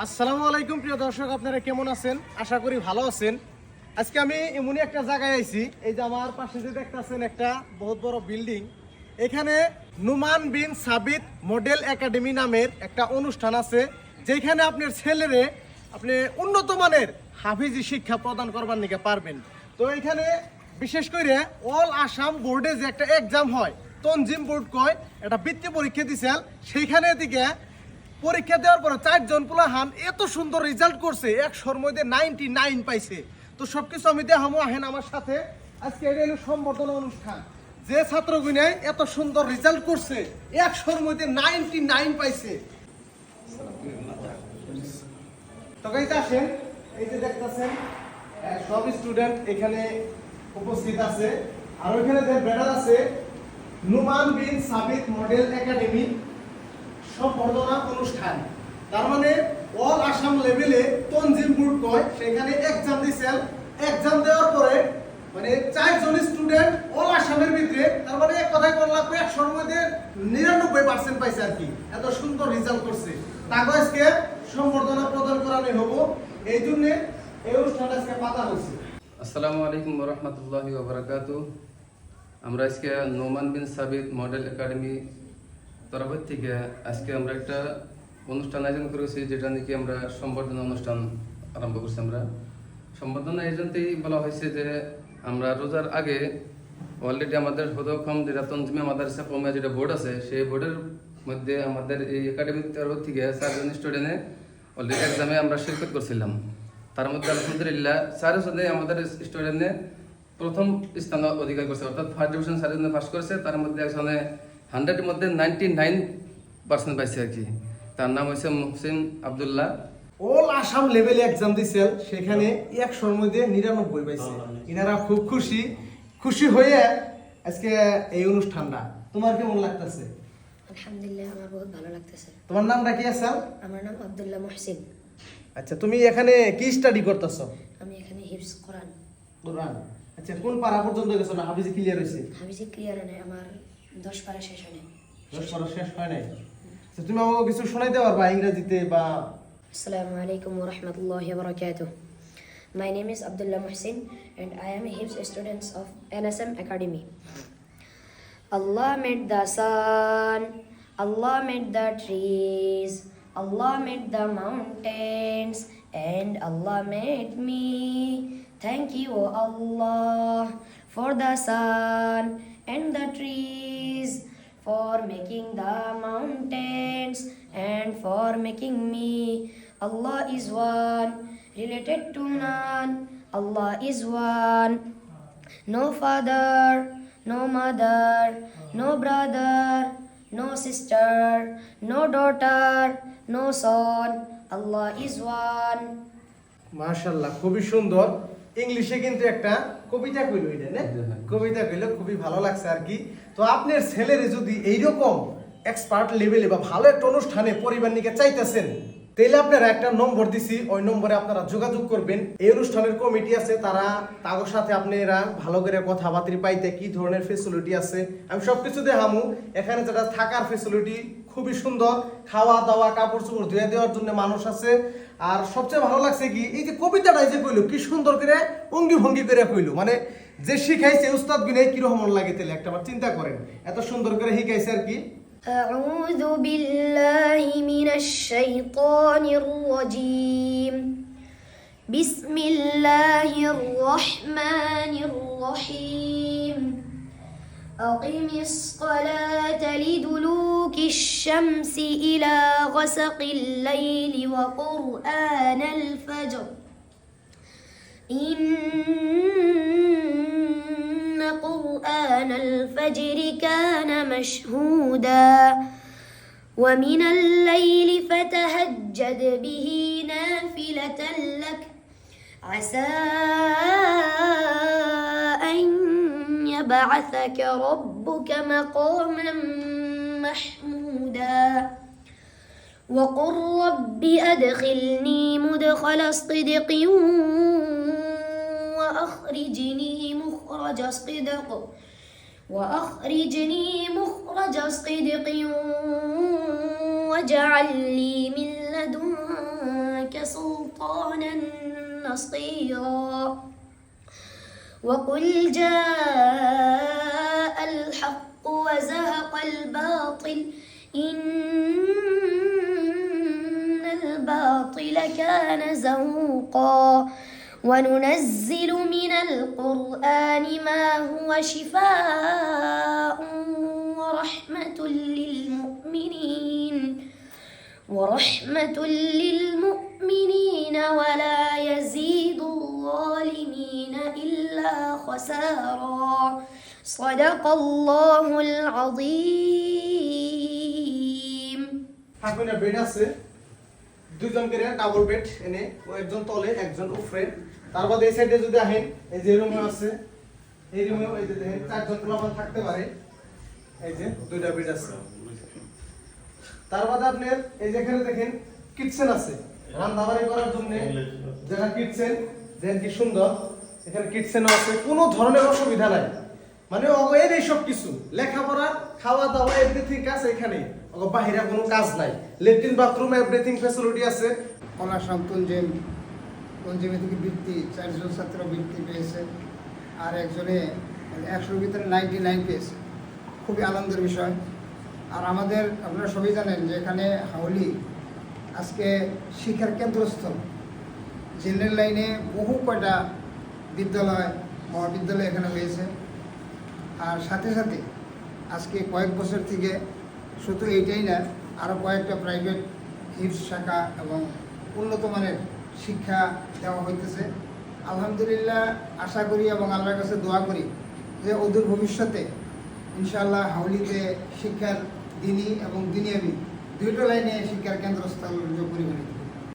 আসসালামু আলাইকুম প্রিয় দর্শক, আপনারা কেমন আছেন? আশা করি ভালো আছেন। আজকে আমি এমনই একটা জায়গায় আইছি, এই যে আমার পাশে যে দেখতেছেন একটা বহুত বড় বিল্ডিং। এখানে নুমান বিন সাবিত মডেল একাডেমি নামের একটা অনুষ্ঠান আছে, যেখানে আপনার ছেলেরে আপনি উন্নত মানের হাফিজি শিক্ষা প্রদান করবার নিকে পারবেন। তো এখানে বিশেষ করে অল আসাম বোর্ডে যে একটা এক্সাম হয়, তনজিম বোর্ড কয়, একটা বৃত্তি পরীক্ষা দিছেন, সেইখানে দিকে পরীক্ষা দেওয়ার পরে 4 জন পোলাহান এত সুন্দর রেজাল্ট করছে, 100-র মধ্যে 99 পাইছে। তো সবকিছু আমি দেখাবো, আহেন আমার সাথে। আজকে এটা হলো সম্বর্ধনা অনুষ্ঠান। যে ছাত্রগুলো এত সুন্দর রেজাল্ট করছে, 100-র মধ্যে 99 পাইছে। তো গাইতে আসেন, এই যে দেখতেছেন সব স্টুডেন্ট এখানে উপস্থিত আছে। আর ওইখানে যে ব্যানার আছে, নুমান বিন সাবিত মডেল একাডেমি সম্বর্ধনা অনুষ্ঠান। তার মানে অল আসাম লেভেলে তনজিম বোর্ড কয়, সেখানে এক্সাম দিয়েছেন। এক্সাম দেওয়ার পরে মানে 4 জন স্টুডেন্ট অল আসামের ভিতরে, তার মানে এক কথায় বললাম 100-র মধ্যে 99% পাইছে আর কি। এত সুন্দর রেজাল্ট করছে, তাকে আজকে সম্বর্ধনা প্রদান করানো হবো। এই জন্য এই অনুষ্ঠানটা আজকে পাতা হয়েছে। আসসালামু আলাইকুম ওয়া রাহমাতুল্লাহি ওয়া বারাকাতুহু। আমরা আজকে নোমান বিন সাবিত মডেল একাডেমি তরফ থেকে আজকে আমরা একটা অনুষ্ঠান আয়োজন করেছি, যেটা নাকি আমরা সম্বর্ধনা অনুষ্ঠান আরম্ভ করছি। আমরা সম্বর্ধনা এজন্যই বলা হয়েছে যে আমরা রোজার আগে অলরেডি আমাদের হদকম যেটা তনজিমে মাদ্রাসা কওমিয়া যেটা বোর্ড আছে, সেই বোর্ডের মধ্যে আমাদের এই একাডেমির তরফ থেকে 4 জন স্টুডেন্টে অলরেডি এক্সামে আমরা শিরকত করছিলাম। তার মধ্যে আলহামদুলিল্লাহ 4 জনে আমাদের স্টুডেন্টে প্রথম স্থান অধিকার করছে, অর্থাৎ ফার্স্ট ডিভিশন 4 জনে পাস করেছে। তার মধ্যে একজনে 100-এর মধ্যে 99% পাইছে আর কি। তার নাম হচ্ছে মুহসিন আব্দুল্লাহ। অল আসাম লেভেলে এক্সাম দিয়েছেন, সেখানে 100-র মধ্যে 99 পাইছে। ইনারা খুব খুশি হয়ে আজকে এই অনুষ্ঠানটা। তোমার কেমন লাগতেছে? আলহামদুলিল্লাহ, আমার বহুত ভালো লাগতেছে। তোমার নামটা কি আছে? আমার নাম আব্দুল্লাহ মুহসিন। আচ্ছা, তুমি এখানে কি স্টাডি করতেছো? আমি এখানে হিফজ কোরআন। কোরআন। আচ্ছা, কোন পারা পর্যন্ত গেছো? না হাফিজি ক্লিয়ার হইছে? হাফিজি ক্লিয়ার নেই, আমার 10 পারা শেষ হয় নাই। 10 পারা শেষ হয় নাই? আচ্ছা, তুমি আমাকে কিছু শোনাইতে পারবা ইংরেজিতে বা? Assalamu alaikum wa rahmatullahi wa barakatuh. My name is Abdullah Muhsin and I am a Hifz student of NSM Academy. Allah made the sun, Allah made the trees, Allah made the mountains, and Allah made me. Thank you, Allah, for the sun and the trees, for making the mountains and for making me. Allah is one, related to none. Allah is one, no father, no mother, no brother, no sister, no daughter, no son. Allah is one. মাশাআল্লাহ, খুবই সুন্দর। ইংলিশে কিন্তু একটা কবিতা কইলো, এটা না? কবিতা কইলো, খুবই ভালো লাগছে আর কি। তো আপনার ছেলের যদি এইরকম এক্সপার্ট লেভেলে বা ভালো একটা অনুষ্ঠানে পরিবার নিকে চাইতেছেন, তাহলে আপনারা একটা নম্বর দিছি, ওই নম্বরে আপনারা যোগাযোগ করবেন। এই অনুষ্ঠানের কমিটি আছে, তারা তাদের সাথে আপনারা ভালো করে কথাবার্তা পাইতে কি ধরনের ফেসিলিটি আছে আমি সবকিছু দেখামু। এখানে যেটা থাকার ফেসিলিটি খুবই সুন্দর, খাওয়া দাওয়া কাপড় চোপড় ধুয়ে দেওয়ার জন্য মানুষ আছে। আর সবচেয়ে ভালো লাগছে কি, এই যে কবিতাটা যে কইলো, কি সুন্দর করে অঙ্গি ভঙ্গি করে কইলো, মানে যে শিখাইছে উস্তাদ বিনয় কিরকম লাগে, তাহলে একটাবার চিন্তা করেন, এত সুন্দর করে শিখাইছে আর কি। أعوذ بالله من الشيطان الرجيم. بسم الله الرحمن الرحيم. أقم الصلاة لدلوك الشمس إلى غسق الليل وقرآن الفجر. إن قرآن الفجر كان مشهودا. ومن الليل فتهجد به نافلة لك عسى أن يبعثك ربك مقاما محمودا. وقل رب أدخلني مدخل صدق وأخرجني مخرج صدق واجعل لي من لدنك سلطانا نصيرا وقل جاء الحق وزهق الباطل إن الباطل كان زهوقا وننزل من القرآن ما هو شفاء ورحمة للمؤمنين ولا يزيد الظالمين إلا خسارا صدق الله العظيم আপনার বেড আছে দুইজন করে ডাবল বেড এনে ও একজন তলে একজন উপরে তার বাদে এই সাইডে যদি আহেন এই যে রুম আছে এই রুমেও এই যে দেখেন চারজন প্লাবন থাকতে পারে এই যে দুইটা বেড আছে তার বাদে আপনার এই যেখানে দেখেন কিচেন আছে রান্নাবাড়ি করার জন্য যেটা কিচেন দেখেন কি সুন্দর এখানে কিচেনও আছে কোনো ধরনের অসুবিধা নাই মানে এর এই সব কিছু লেখাপড়া খাওয়া দাওয়া এভরিথিং আছে এখানে বাইরে কোনো কাজ নাই ল্যাট্রিন বাথরুম এভরিথিং ফ্যাসিলিটি আছে কলা সন্তুঞ্জিম পঞ্চমী থেকে বৃত্তি 4 জন ছাত্র বৃত্তি পেয়েছে আর একজনে 100-র ভিতরে 99 পেয়েছে খুবই আনন্দের বিষয় আর আমাদের আপনারা সবাই জানেন যে এখানে হাউলি আজকে শিক্ষার কেন্দ্রস্থল জেনারেল লাইনে বহু কয়টা বিদ্যালয় মহাবিদ্যালয় এখানে হয়েছে আর সাথে সাথে আজকে কয়েক বছর থেকে শুধু এইটাই না আরও কয়েকটা প্রাইভেট হিপস শাখা এবং উন্নত মানের শিক্ষা দেওয়া হইতেছে আলহামদুলিল্লাহ আশা করি এবং আল্লাহর কাছে দোয়া করি যে অদূর ভবিষ্যতে ইনশাআল্লাহ হাউলিতে শিক্ষার দিনী এবং দুনিয়াবি দুইটা লাইনে শিক্ষার কেন্দ্রস্থল পরিগণিত